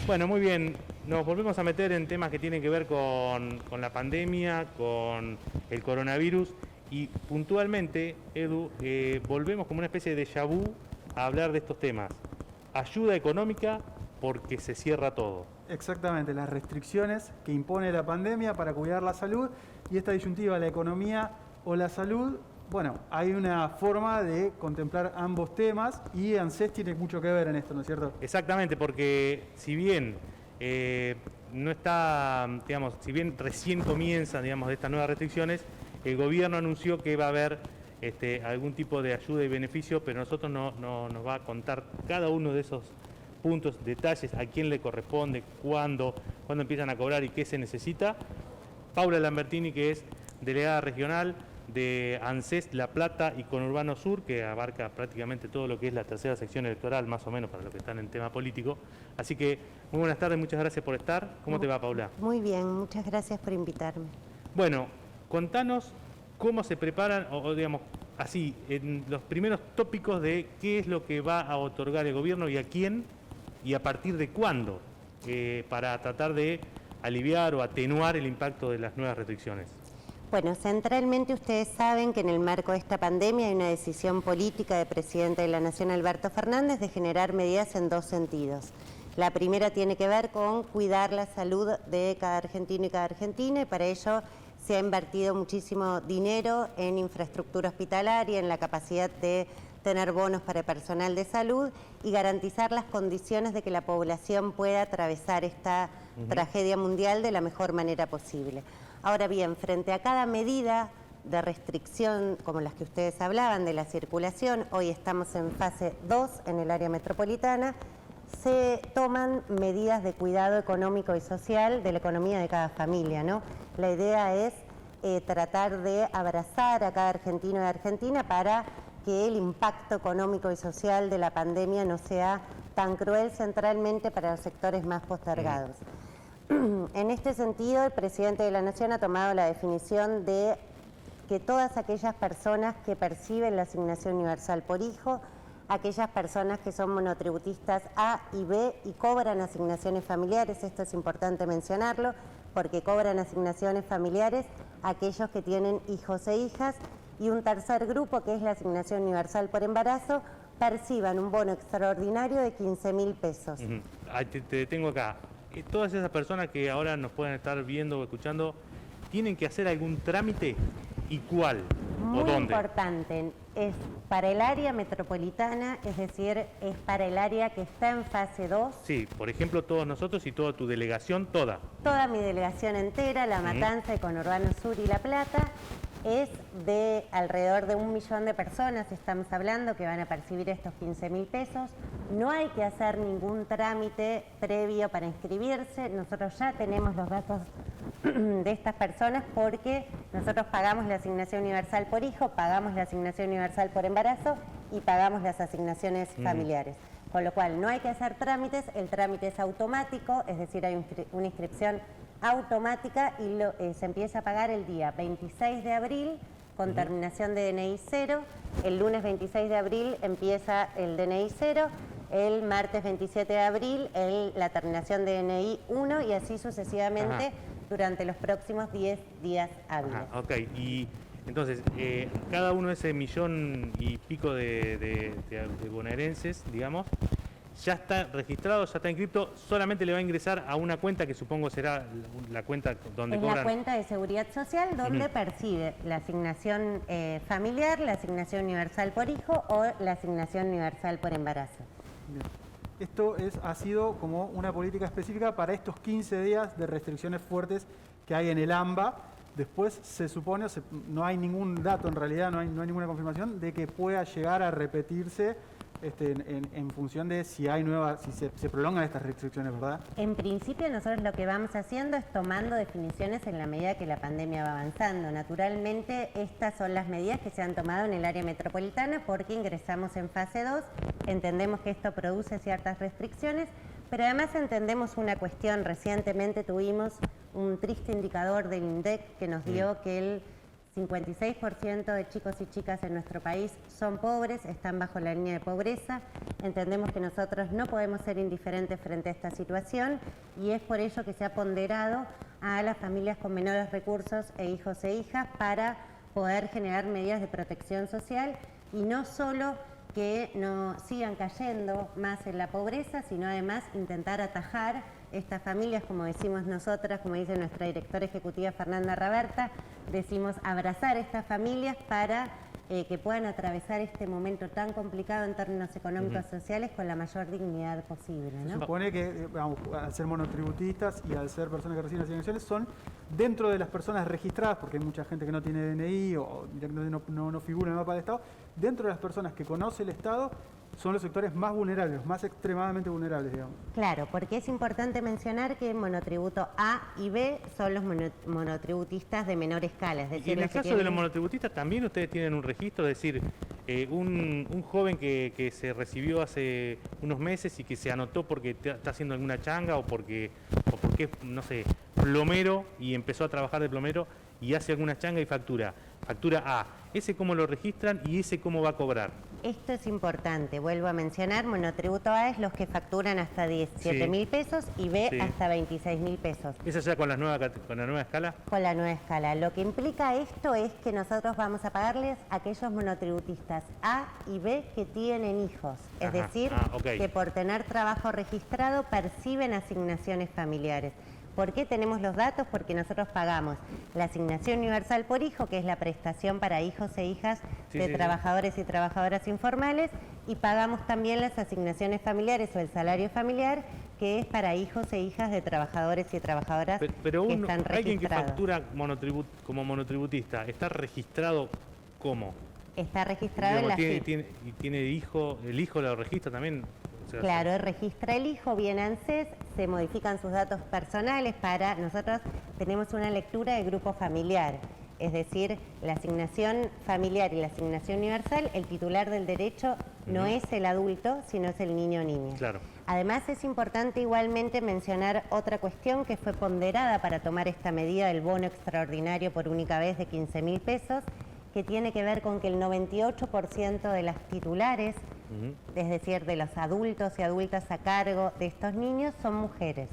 Bueno, muy bien. Nos volvemos a meter en temas que tienen que ver con la pandemia, con el coronavirus y puntualmente, Edu, volvemos como una especie de déjà vu a hablar de estos temas. Ayuda económica porque se cierra todo. Exactamente, las restricciones que impone la pandemia para cuidar la salud y esta disyuntiva, la economía o la salud. Bueno, hay una forma de contemplar ambos temas y ANSES tiene mucho que ver en esto, ¿no es cierto? Exactamente, porque si bien no está, digamos, si bien recién comienzan, digamos, estas nuevas restricciones, el gobierno anunció que va a haber algún tipo de ayuda y beneficio, pero nosotros no nos va a contar cada uno de esos puntos, detalles, a quién le corresponde, cuándo empiezan a cobrar y qué se necesita. Paula Lambertini, que es delegada regional de ANSES La Plata y Conurbano Sur, que abarca prácticamente todo lo que es la tercera sección electoral, más o menos para los que están en tema político. Así que muy buenas tardes, muchas gracias por estar. ¿Cómo te va, Paula? Muy bien, muchas gracias por invitarme. Bueno, contanos cómo se preparan, o digamos, así, en los primeros tópicos de qué es lo que va a otorgar el gobierno y a quién y a partir de cuándo, para tratar de aliviar o atenuar el impacto de las nuevas restricciones. Bueno, centralmente ustedes saben que en el marco de esta pandemia hay una decisión política del presidente de la Nación, Alberto Fernández, de generar medidas en dos sentidos. La primera tiene que ver con cuidar la salud de cada argentino y cada argentina, y para ello se ha invertido muchísimo dinero en infraestructura hospitalaria, en la capacidad de tener bonos para el personal de salud y garantizar las condiciones de que la población pueda atravesar esta tragedia mundial de la mejor manera posible. Ahora bien, frente a cada medida de restricción, como las que ustedes hablaban, de la circulación, hoy estamos en fase 2 en el área metropolitana, se toman medidas de cuidado económico y social de la economía de cada familia, ¿no? La idea es tratar de abrazar a cada argentino y argentina para que el impacto económico y social de la pandemia no sea tan cruel, centralmente para los sectores más postergados. En este sentido, el presidente de la Nación ha tomado la definición de que todas aquellas personas que perciben la asignación universal por hijo, aquellas personas que son monotributistas A y B y cobran asignaciones familiares, esto es importante mencionarlo, porque cobran asignaciones familiares aquellos que tienen hijos e hijas, y un tercer grupo, que es la asignación universal por embarazo, perciban un bono extraordinario de 15.000 pesos. Te detengo acá. Todas esas personas que ahora nos pueden estar viendo o escuchando, ¿tienen que hacer algún trámite? ¿Y cuál? Muy ¿O dónde? importante, es para el área metropolitana, es decir, es para el área que está en fase 2. Sí, por ejemplo, todos nosotros y toda tu delegación, toda. Toda mi delegación entera, La Matanza, de Conurbano Sur y La Plata, es de alrededor de 1 millón de personas, estamos hablando, que van a percibir estos 15.000 pesos. No hay que hacer ningún trámite previo para inscribirse, nosotros ya tenemos los datos de estas personas porque nosotros pagamos la asignación universal por hijo, pagamos la asignación universal por embarazo y pagamos las asignaciones familiares. Con lo cual no hay que hacer trámites, el trámite es automático, es decir, hay una inscripción automática y se empieza a pagar el día 26 de abril con terminación de DNI 0, el lunes 26 de abril empieza el DNI 0, el martes 27 de abril la terminación de DNI 1 y así sucesivamente durante los próximos 10 días hábiles. Ok, y entonces, cada uno de ese millón y pico de bonaerenses, digamos, ya está registrado, ya está inscrito, solamente le va a ingresar a una cuenta que supongo será la cuenta donde es cobran. la cuenta de Seguridad Social donde percibe la asignación familiar, la asignación universal por hijo o la asignación universal por embarazo. Bien. Esto ha sido como una política específica para estos 15 días de restricciones fuertes que hay en el AMBA. Después se supone, no hay ningún dato en realidad, no hay ninguna confirmación de que pueda llegar a repetirse en función de si hay si se prolongan estas restricciones, ¿verdad? En principio nosotros lo que vamos haciendo es tomando definiciones en la medida que la pandemia va avanzando. Naturalmente estas son las medidas que se han tomado en el área metropolitana porque ingresamos en fase 2, entendemos que esto produce ciertas restricciones, pero además entendemos una cuestión. Recientemente tuvimos un triste indicador del INDEC que nos dio que el 56% de chicos y chicas en nuestro país son pobres, están bajo la línea de pobreza. Entendemos que nosotros no podemos ser indiferentes frente a esta situación y es por ello que se ha ponderado a las familias con menores recursos e hijos e hijas para poder generar medidas de protección social y no solo que no sigan cayendo más en la pobreza, sino además intentar atajar estas familias, como decimos nosotras, como dice nuestra directora ejecutiva Fernanda Raberta, decimos abrazar estas familias para que puedan atravesar este momento tan complicado en términos económicos y sociales con la mayor dignidad posible, ¿no? Se supone que al ser monotributistas y al ser personas que reciben asignaciones son dentro de las personas registradas, porque hay mucha gente que no tiene DNI o directamente no figura en el mapa del Estado, dentro de las personas que conoce el Estado son los sectores más vulnerables, más extremadamente vulnerables, digamos. Claro, porque es importante mencionar que el monotributo A y B son los monotributistas de menor escala. Es decir, y en el caso de los monotributistas también ustedes tienen un registro, es decir, un joven que se recibió hace unos meses y que se anotó porque está haciendo alguna changa o porque es, no sé, plomero y empezó a trabajar de plomero y hace alguna changa y factura A. ¿Ese cómo lo registran y ese cómo va a cobrar? Esto es importante, vuelvo a mencionar, monotributo A es los que facturan hasta 17.000 pesos y B hasta 26.000 pesos. ¿Esa ya con la nueva escala? Con la nueva escala. Lo que implica esto es que nosotros vamos a pagarles a aquellos monotributistas A y B que tienen hijos. Es decir, que por tener trabajo registrado perciben asignaciones familiares. ¿Por qué tenemos los datos? Porque nosotros pagamos la asignación universal por hijo, que es la prestación para hijos e hijas de trabajadores y trabajadoras informales, y pagamos también las asignaciones familiares o el salario familiar, que es para hijos e hijas de trabajadores y trabajadoras pero que están registrados. Alguien que factura como monotributista, ¿está registrado cómo? Está registrado en la FIP. ¿Y tiene hijo? ¿El hijo lo registra también? Claro, registra el hijo, viene a ANSES, se modifican sus datos personales para... Nosotros tenemos una lectura de grupo familiar, es decir, la asignación familiar y la asignación universal, el titular del derecho no es el adulto, sino es el niño o niña. Claro. Además, es importante igualmente mencionar otra cuestión que fue ponderada para tomar esta medida del bono extraordinario por única vez de 15.000 pesos, que tiene que ver con que el 98% de las titulares, es decir, de los adultos y adultas a cargo de estos niños, son mujeres.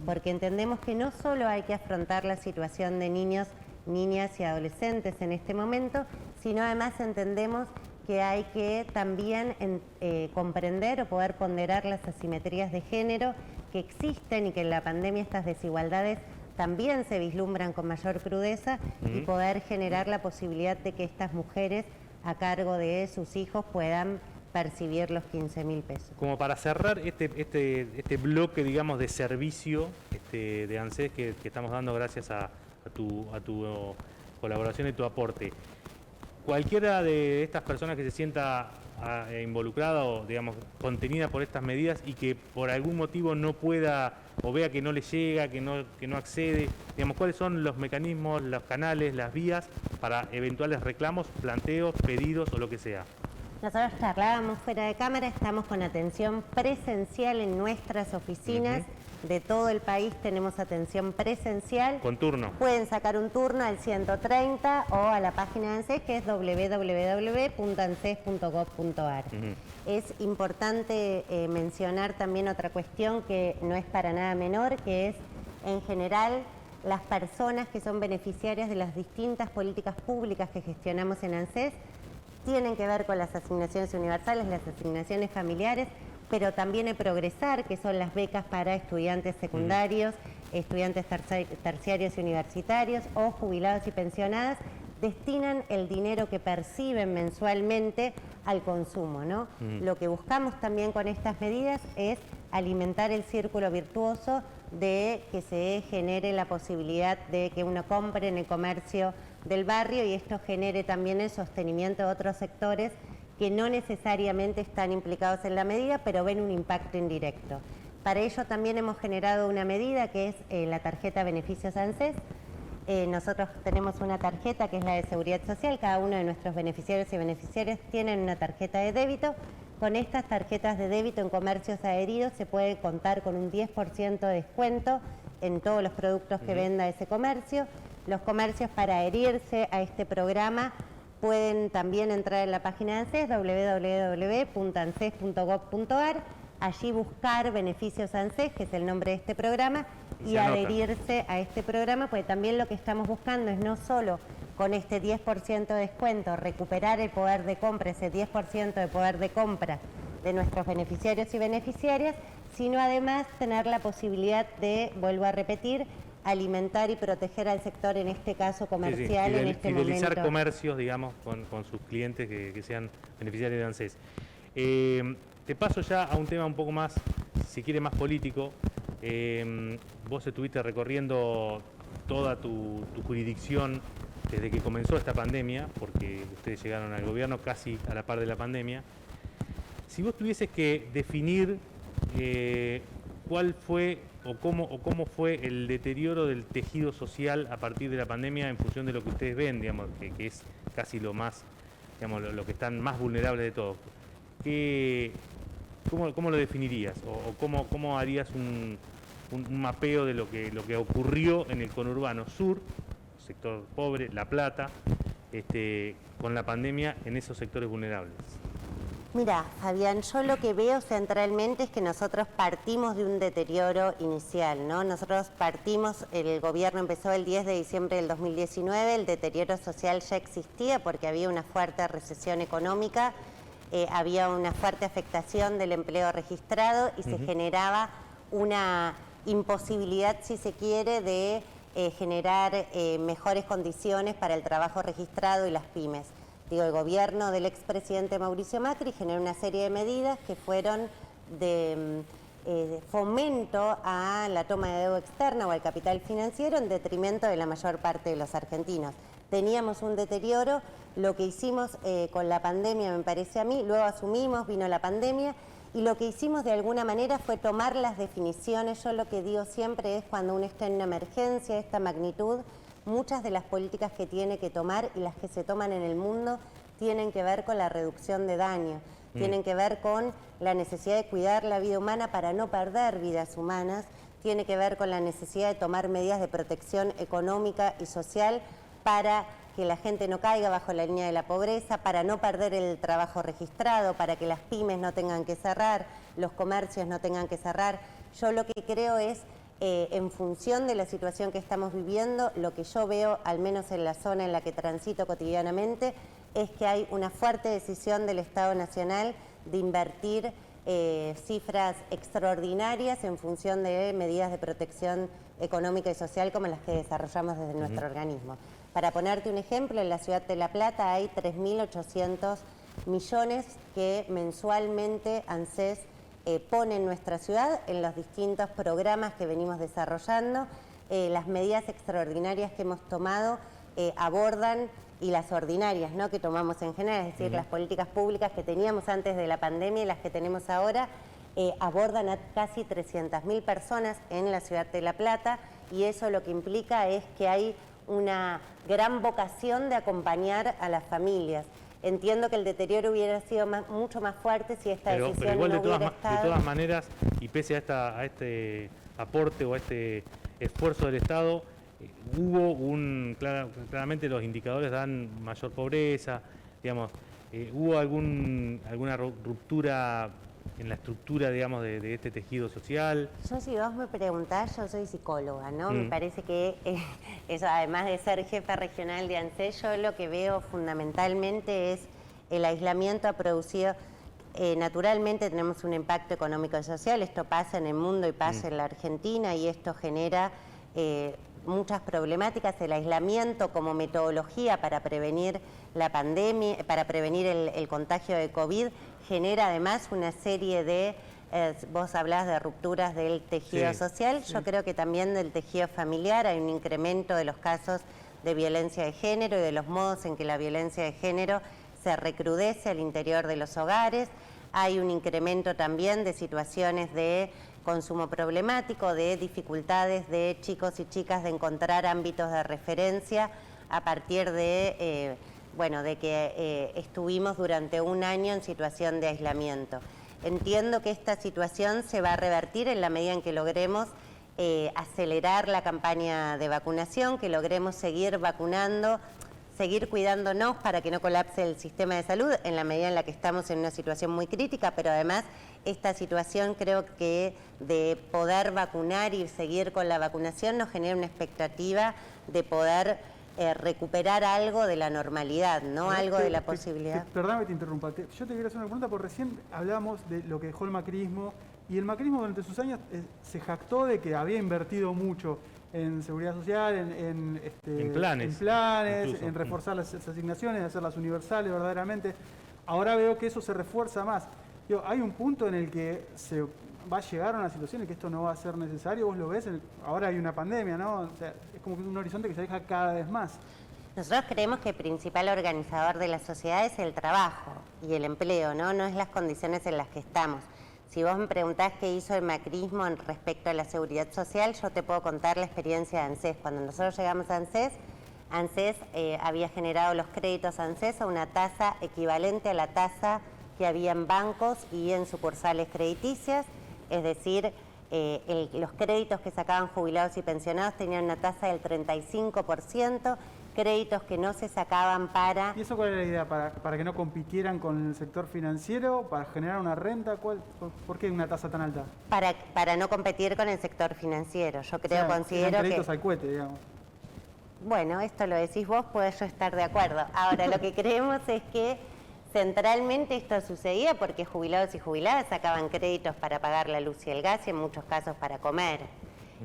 Porque entendemos que no solo hay que afrontar la situación de niños, niñas y adolescentes en este momento, sino además entendemos que hay que también comprender o poder ponderar las asimetrías de género que existen y que en la pandemia estas desigualdades también se vislumbran con mayor crudeza y poder generar la posibilidad de que estas mujeres a cargo de sus hijos puedan percibir los 15.000 pesos. Como para cerrar este bloque, digamos, de servicio de ANSES que estamos dando gracias a tu colaboración y tu aporte. Cualquiera de estas personas que se sienta involucrada o, digamos, contenida por estas medidas y que por algún motivo no pueda o vea que no le llega, que no accede, digamos, ¿cuáles son los mecanismos, los canales, las vías para eventuales reclamos, planteos, pedidos o lo que sea? Nosotros charlábamos fuera de cámara, estamos con atención presencial en nuestras oficinas. De todo el país tenemos atención presencial. ¿Con turno? Pueden sacar un turno al 130 o a la página de ANSES, que es www.anses.gov.ar. Es importante mencionar también otra cuestión que no es para nada menor, que es, en general, las personas que son beneficiarias de las distintas políticas públicas que gestionamos en ANSES tienen que ver con las asignaciones universales, las asignaciones familiares, pero también el Progresar, que son las becas para estudiantes secundarios, estudiantes terciarios y universitarios o jubilados y pensionadas, destinan el dinero que perciben mensualmente al consumo, ¿no? Lo que buscamos también con estas medidas es alimentar el círculo virtuoso de que se genere la posibilidad de que uno compre en el comercio del barrio y esto genere también el sostenimiento de otros sectores que no necesariamente están implicados en la medida, pero ven un impacto indirecto. Para ello también hemos generado una medida que es la tarjeta Beneficios ANSES. Nosotros tenemos una tarjeta que es la de Seguridad Social, cada uno de nuestros beneficiarios y beneficiarias tienen una tarjeta de débito. Con estas tarjetas de débito en comercios adheridos se puede contar con un 10% de descuento en todos los productos que venda ese comercio. Los comercios, para adherirse a este programa, pueden también entrar en la página de ANSES, www.anses.gov.ar, allí buscar beneficios ANSES, que es el nombre de este programa, y adherirse a este programa, porque también lo que estamos buscando es no solo con este 10% de descuento recuperar el poder de compra, ese 10% de poder de compra de nuestros beneficiarios y beneficiarias, sino además tener la posibilidad de, vuelvo a repetir, alimentar y proteger al sector, en este caso comercial, en este momento. Fidelizar comercios, digamos, con sus clientes que sean beneficiarios de ANSES. Te paso ya a un tema un poco más, si quiere, más político. Vos estuviste recorriendo toda tu jurisdicción desde que comenzó esta pandemia, porque ustedes llegaron al gobierno casi a la par de la pandemia. Si vos tuvieses que definir cuál fue o cómo fue el deterioro del tejido social a partir de la pandemia en función de lo que ustedes ven, digamos, que es casi lo más, digamos, lo que están más vulnerables de todo, ¿cómo lo definirías? ¿O cómo harías un mapeo de lo que ocurrió en el conurbano sur, sector pobre, La Plata, con la pandemia en esos sectores vulnerables? Mira, Fabián, yo lo que veo centralmente es que nosotros partimos de un deterioro inicial, ¿no? Nosotros partimos, el gobierno empezó el 10 de diciembre del 2019, el deterioro social ya existía porque había una fuerte recesión económica, había una fuerte afectación del empleo registrado y se generaba una imposibilidad, si se quiere, de generar mejores condiciones para el trabajo registrado y las pymes. Digo, el gobierno del expresidente Mauricio Macri generó una serie de medidas que fueron de fomento a la toma de deuda externa o al capital financiero en detrimento de la mayor parte de los argentinos. Teníamos un deterioro, lo que hicimos con la pandemia, me parece a mí, luego asumimos, vino la pandemia, y lo que hicimos de alguna manera fue tomar las definiciones. Yo lo que digo siempre es, cuando uno está en una emergencia de esta magnitud, muchas de las políticas que tiene que tomar y las que se toman en el mundo tienen que ver con la reducción de daño, tienen que ver con la necesidad de cuidar la vida humana para no perder vidas humanas, tiene que ver con la necesidad de tomar medidas de protección económica y social para que la gente no caiga bajo la línea de la pobreza, para no perder el trabajo registrado, para que las pymes no tengan que cerrar, los comercios no tengan que cerrar. Yo lo que creo es, en función de la situación que estamos viviendo, lo que yo veo, al menos en la zona en la que transito cotidianamente, es que hay una fuerte decisión del Estado Nacional de invertir cifras extraordinarias en función de medidas de protección económica y social como las que desarrollamos desde nuestro organismo. Para ponerte un ejemplo, en la ciudad de La Plata hay 3.800 millones que mensualmente ANSES pone en nuestra ciudad en los distintos programas que venimos desarrollando. Las medidas extraordinarias que hemos tomado abordan, y las ordinarias, ¿no?, que tomamos en general, es decir, las políticas públicas que teníamos antes de la pandemia y las que tenemos ahora, abordan a casi 300.000 personas en la ciudad de La Plata, y eso lo que implica es que hay una gran vocación de acompañar a las familias. Entiendo que el deterioro hubiera sido mucho más fuerte si esta decisión pero igual no hubiera estado. De todas maneras, y pese a este aporte o a este esfuerzo del Estado, hubo claramente los indicadores dan mayor pobreza, digamos, hubo alguna ruptura en la estructura, digamos, de este tejido social. Yo, si vos me preguntás, yo soy psicóloga, ¿no? Me parece que eso, además de ser jefa regional de ANSES, yo lo que veo fundamentalmente es el aislamiento ha producido, naturalmente tenemos un impacto económico y social, esto pasa en el mundo y pasa en la Argentina, y esto genera muchas problemáticas. El aislamiento como metodología para prevenir la pandemia, para prevenir el contagio de COVID, genera además una serie de, vos hablás de rupturas del tejido social, yo creo que también del tejido familiar. Hay un incremento de los casos de violencia de género y de los modos en que la violencia de género se recrudece al interior de los hogares. Hay un incremento también de situaciones de consumo problemático, de dificultades de chicos y chicas de encontrar ámbitos de referencia a partir de, de que estuvimos durante un año en situación de aislamiento. Entiendo que esta situación se va a revertir en la medida en que logremos acelerar la campaña de vacunación, que logremos seguir vacunando, seguir cuidándonos para que no colapse el sistema de salud en la medida en la que estamos en una situación muy crítica, pero además esta situación creo que de poder vacunar y seguir con la vacunación nos genera una expectativa de poder recuperar algo de la normalidad, ¿no? Algo de la posibilidad. Perdóname que te interrumpa. Yo te quiero hacer una pregunta porque recién hablábamos de lo que dejó el macrismo y el macrismo durante sus años se jactó de que había invertido mucho en seguridad social, en planes, en reforzar las asignaciones, hacerlas universales verdaderamente. Ahora veo que eso se refuerza más. Hay un punto en el que se va a llegar a una situación en que esto no va a ser necesario. Vos lo ves, ahora hay una pandemia, ¿no? O sea, es como un horizonte que se aleja cada vez más. Nosotros creemos que el principal organizador de la sociedad es el trabajo y el empleo, ¿no? No es las condiciones en las que estamos. Si vos me preguntás qué hizo el macrismo respecto a la seguridad social, yo te puedo contar la experiencia de ANSES. Cuando nosotros llegamos a ANSES había generado los créditos ANSES a una tasa equivalente a la tasa que había en bancos y en sucursales crediticias, es decir, los créditos que sacaban jubilados y pensionados tenían una tasa del 35%, créditos que no se sacaban para... ¿Y eso cuál era la idea? ¿Para que no compitieran con el sector financiero? ¿Para generar una renta? ¿Por qué una tasa tan alta? Para no competir con el sector financiero. Yo creo, considero eran créditos que... al cohete, digamos. Bueno, esto lo decís vos, puedo yo estar de acuerdo. Ahora, lo que creemos es que centralmente esto sucedía porque jubilados y jubiladas sacaban créditos para pagar la luz y el gas y en muchos casos para comer.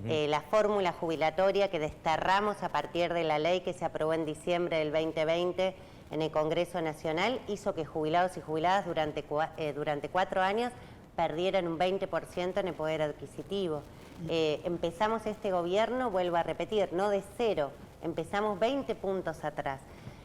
La fórmula jubilatoria que desterramos a partir de la ley que se aprobó en diciembre del 2020 en el Congreso Nacional hizo que jubilados y jubiladas durante 4 años perdieran un 20% en el poder adquisitivo. Empezamos este gobierno, vuelvo a repetir, no de cero, empezamos 20 puntos atrás.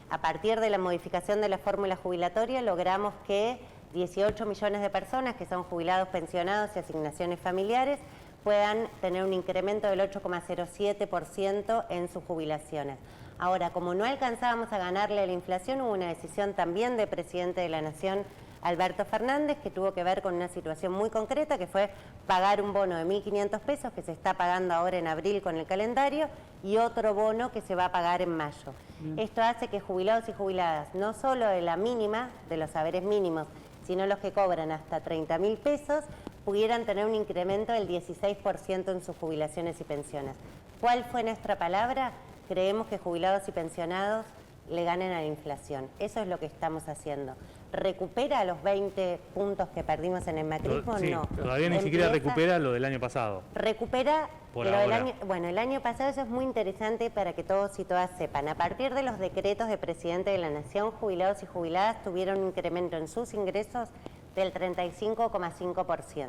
A partir de la modificación de la fórmula jubilatoria logramos que 18 millones de personas que son jubilados, pensionados y asignaciones familiares puedan tener un incremento del 8,07% en sus jubilaciones. Ahora, como no alcanzábamos a ganarle a la inflación, hubo una decisión también del presidente de la Nación, Alberto Fernández, que tuvo que ver con una situación muy concreta, que fue pagar un bono de 1.500 pesos, que se está pagando ahora en abril con el calendario, y otro bono que se va a pagar en mayo. Esto hace que jubilados y jubiladas, no solo de la mínima, de los saberes mínimos, sino los que cobran hasta 30.000 pesos, pudieran tener un incremento del 16% en sus jubilaciones y pensiones. ¿Cuál fue nuestra palabra? Creemos que jubilados y pensionados le ganen a la inflación. Eso es lo que estamos haciendo. ¿Recupera los 20 puntos que perdimos en el macrismo? Sí, no. Todavía ni siquiera recupera lo del año pasado. Recupera por lo ahora. del año... Bueno, el año pasado, eso es muy interesante para que todos y todas sepan. A partir de los decretos del presidente de la Nación, jubilados y jubiladas tuvieron un incremento en sus ingresos del 35,5%.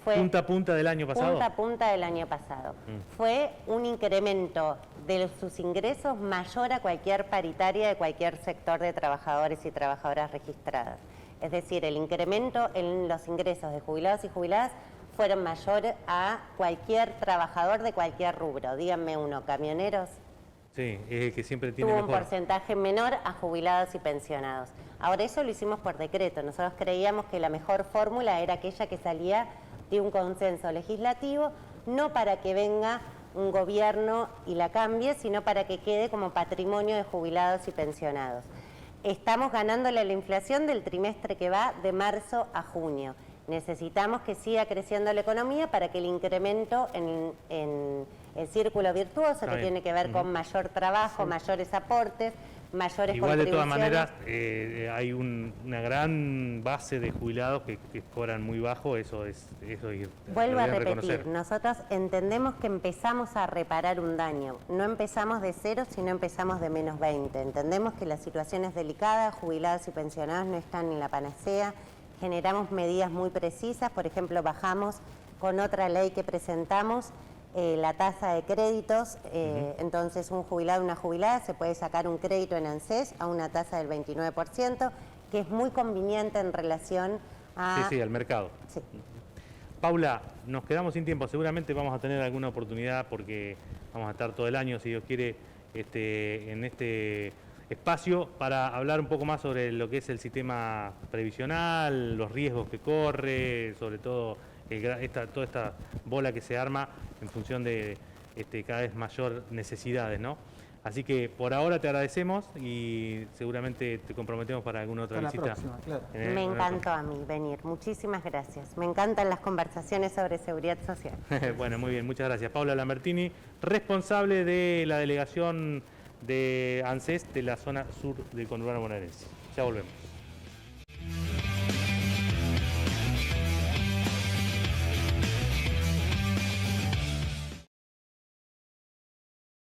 Fue punta a punta del año pasado. Punta a punta del año pasado. Fue un incremento de sus ingresos mayor a cualquier paritaria de cualquier sector de trabajadores y trabajadoras registradas. Es decir, el incremento en los ingresos de jubilados y jubiladas fueron mayor a cualquier trabajador de cualquier rubro. Díganme uno, camioneros. Sí, es el que siempre tiene tuvo mejor. Un porcentaje menor a jubilados y pensionados. Ahora, eso lo hicimos por decreto. Nosotros creíamos que la mejor fórmula era aquella que salía de un consenso legislativo, no para que venga un gobierno y la cambie, sino para que quede como patrimonio de jubilados y pensionados. Estamos ganándole a la inflación del trimestre que va de marzo a junio. Necesitamos que siga creciendo la economía para que el incremento en el círculo virtuoso, que tiene que ver con mayor trabajo, mayores aportes, mayores igual de todas contribuciones. maneras hay una gran base de jubilados que cobran muy bajo, eso Vuelvo a repetir, reconocer. nosotros entendemos que empezamos a reparar un daño, no empezamos de cero, sino empezamos de menos 20. Entendemos que la situación es delicada, jubilados y pensionados no están en la panacea, generamos medidas muy precisas, por ejemplo, bajamos con otra ley que presentamos la tasa de créditos, entonces un jubilado o una jubilada se puede sacar un crédito en ANSES a una tasa del 29%, que es muy conveniente en relación a... Sí, al mercado. Sí. Paula, nos quedamos sin tiempo, seguramente vamos a tener alguna oportunidad porque vamos a estar todo el año, si Dios quiere, en este espacio para hablar un poco más sobre lo que es el sistema previsional, los riesgos que corre, sobre todo toda esta bola que se arma en función de cada vez mayor necesidades, ¿no? Así que por ahora te agradecemos y seguramente te comprometemos para alguna otra Hasta la visita. próxima, claro. Me encantó a mí venir. Muchísimas gracias. Me encantan las conversaciones sobre seguridad social. Bueno, muy bien, muchas gracias. Paula Lambertini, responsable de la delegación de ANSES de la zona sur del conurbano bonaerense. Ya volvemos.